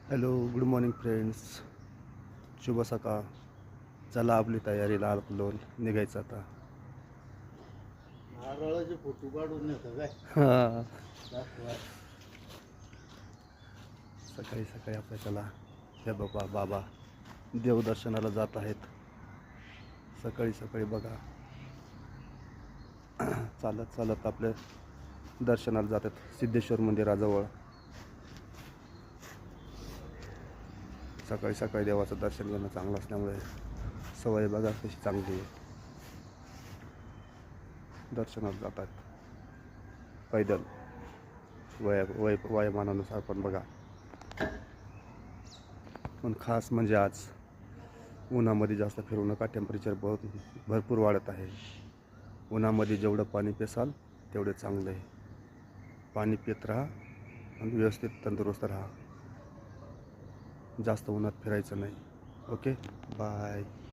Hello, good morning friends. शुभ सकाळ. चला आपली तयारीला आलकलोल निघायचं आता. नारळाचे फोटो काढून नेतं काय? हां, दाखवा. सकाळी सकाळी आपल्या चला. हे बाबा देवदर्शनाला जात आहेत. सकाळी सकाळी बघा चालत चालत आपल्या दर्शनाला जातात सिद्धेश्वर मंदिराजवळ. सकाळी सकाळी देवाचं दर्शन घेणं चांगलं असल्यामुळे सवय बघा कशी चांगली आहे. दर्शनाला जातात पैदल वयमानानुसार पण बघा. पण खास म्हणजे आज उन्हामध्ये जास्त फिरू नका. टेम्परेचर भरपूर वाढत आहे. उन्हामध्ये जेवढं पाणी पिसाल तेवढे चांगलं आहे. पाणी पित राहा आणि व्यवस्थित तंदुरुस्त राहा. जास्त उन्हात फिरायचं नाही. Okay, bye.